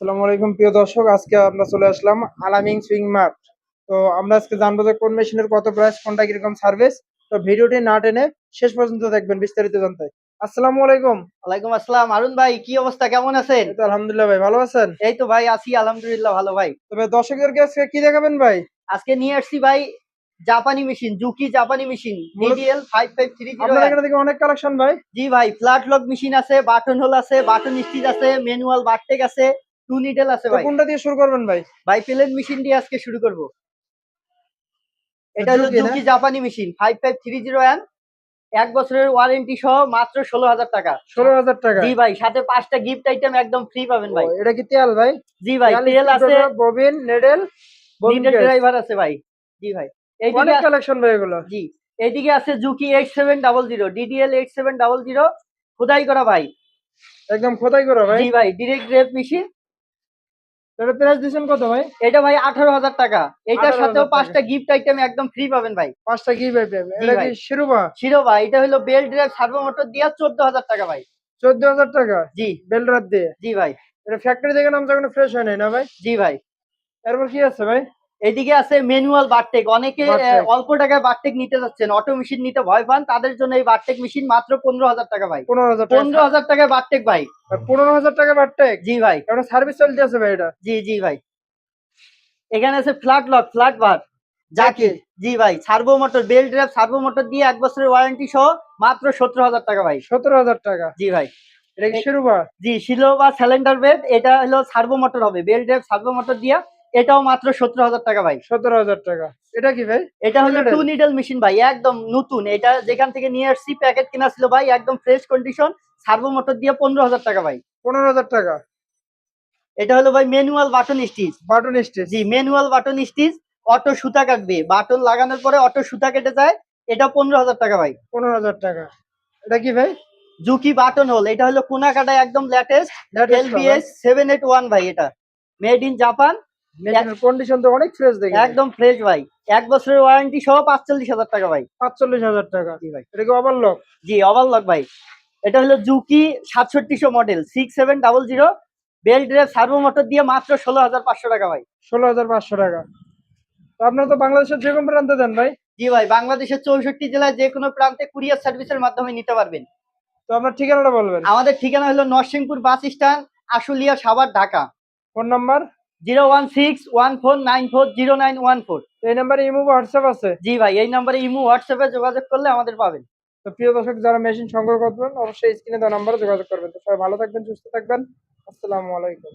আসসালামু আলাইকুম প্রিয় দর্শক, আজকে আমরা চলে আসলাম আলামিন সুইং মার্ট। তো আমরা আজকে জানবো যে কোন মেশিনের কত প্রাইস, কোনটা কিরকম সার্ভিস। তো ভিডিওটি না টেনে শেষ পর্যন্ত দেখবেন বিস্তারিত জানতে। আসসালামু আলাইকুম। ওয়ালাইকুম আসসালাম। আরুন ভাই, কি অবস্থা, কেমন আছেন? এই তো আলহামদুলিল্লাহ ভাই, ভালো আছেন? এই তো ভাই আছি, আলহামদুলিল্লাহ ভালো ভাই। তবে দর্শকদেরকে আজকে কি দেখাবেন ভাই? আজকে নিয়ে আসছি ভাই জাপানি মেশিন, জুকি জাপানি মেশিন, মূলত ডিডিএল 5530। আপনার এখানে দেখি অনেক কালেকশন ভাই। জি ভাই, ফ্ল্যাট লক মেশিন আছে, বাটন হোল আছে, বাটন স্টিচ আছে, ম্যানুয়াল বারটেক আছে, টু নিডেল আছে তো ভাই। কোনটা দিয়ে শুরু করবেন ভাই? ভাই প্লেন মেশিন দিয়ে আজকে শুরু করব। এটা হলো জুকি না? জুকি জাপানি মেশিন 5530 এক বছরের ওয়ারেন্টি সহ মাত্র 16,000 টাকা। 16,000 টাকা? জি ভাই, সাথে 5টা গিফট আইটেম একদম ফ্রি পাবেন ভাই। এটা কি তেল ভাই? জি ভাই, তেল আছে, bobbin, needle, bobbin needle case. Driver আছে ভাই। জি ভাই, এইদিকে অনেক কালেকশন ভাই এগুলো। জি, এইদিকে আছে জুকি 8700, ডিডিএল 8700, খোদাই করা ভাই। একদম খোদাই করা ভাই। জি ভাই, ডিরেক্ট গ্রেপ মেশিন। এটা প্রাইস দিচ্ছেন কত ভাই? এটা ভাই 18,000 টাকা। এটার সাথেও 18,000 টাকা। 5টা গিফট আইটেম একদম ফ্রি পাবেন ভাই। 5টা কি ভাই পাবে? জি এটা কি ভাই, শিরোপা? শিরোভা। এটা হলো বেল ড্রাইভ সার্ভো মোটর দিয়া 14,000 টাকা ভাই। 14,000 টাকা? জি বেলরাত দিয়ে? জি ভাই। এটা ফ্যাক্টরি থেকে নামছে, এখনো ফ্রেশ হয় নাই না ভাই? জি ভাই, এরপর কি আছে ভাই? এদিকে আছে ম্যানুয়াল বারটেক। অনেকে বারটেক? অল্প টাকায় বারটেক নিতে যাচ্ছেন, অটো মেশিন নিতে ভয় পান, তাদের জন্য এই বারটেক মেশিন মাত্র 15,000 টাকা ভাই। 15,000 টাকা? 15,000 টাকায় বারটেক ভাই। 15,000 টাকা বারটেক? জি ভাই। এখন সার্ভিস চলতে আছে ভাই এটা? জি জি ভাই, এখানে আছে ফ্ল্যাট লক, ফ্ল্যাট বার, জাকি? জাকি। জি ভাই, servo motor, belt drive servo motor দিয়ে 1 বছরের ওয়ারেন্টি সহ মাত্র 17,000 টাকা ভাই। 17,000 টাকা? জি ভাই। এটা কি এ- শিরোপা? জি, শিলো বা সিলিন্ডার বেড। এটা হলো সার্ভো মোটর হবে, বেল ড্রাইভ সার্ভো মোটর দিয়া। এটাও মাত্র 17,000 টাকা ভাই। 17,000 টাকা? এটা কি ভাই? এটা হলো Limited? টু নিডল মেশিন ভাই, একদম নতুন। এটা যেখান থেকে নিয়ে আসছি প্যাকেট কেনা ছিল ভাই, একদম ফ্রেশ কন্ডিশন। সার্ভো মোটর দিয়ে 15,000 টাকা ভাই। 15,000 টাকা? এটা হলো ভাই manual button stitch. Button stitch? জি, ম্যানুয়াল বাটন স্টিচ। অটো সুতা কাটবে, বাটন লাগানোর পরে অটো সুতা কেটে যায়। এটা 15,000 টাকা ভাই। 15,000 টাকা? এটা কি ভাই? জুকি বাটন হোল, এটা হলো কোনা কাটা, একদম লেটেস্ট। Latest তো ভাই? এলবিএস 781 ভাই। এটা মেড ইন জাপান। মেশিনের কন্ডিশন তো অনেক ফ্রেশ দেখি ভাই। একদম ফ্রেশ ভাই। 1 বছরের ওয়ারেন্টি সহ 45,000 টাকা ভাই। 45,000 টাকা? জি ভাই। এটা কি ওভারলক? জি, ওভারলক ভাই। এটা হলো Juki 6700 model 6700, belt drive servo motor দিয়ে মাত্র 16,500 টাকা ভাই। 16,500 টাকা? তো আপনারা তো বাংলাদেশের যে কোনো প্রান্তে দেন ভাই? জি ভাই, বাংলাদেশের 64 জেলায় যে কোনো প্রান্তে কুরিয়ার সার্ভিসের মাধ্যমে নিতে পারবেন। তো আপনার ঠিকানাটা বলবেন। আমাদের ঠিকানা হলো Narsinghpur bus stand, Ashulia, Savar, Dhaka. Phone number? 01614940914। এই নাম্বারে ইমো বা হোয়াটসঅ্যাপ আছে? জি ভাই, এই নাম্বারে ইমো হোয়াটসঅ্যাপে যোগাযোগ করলে আমাদের পাবেন। তো প্রিয় দর্শক, যারা মেশিন সংগ্রহ করবেন অবশ্যই স্ক্রিনে দেওয়া নাম্বারে যোগাযোগ করবেন। তো সবাই ভালো থাকবেন, সুস্থ থাকবেন। আসসালামু আলাইকুম।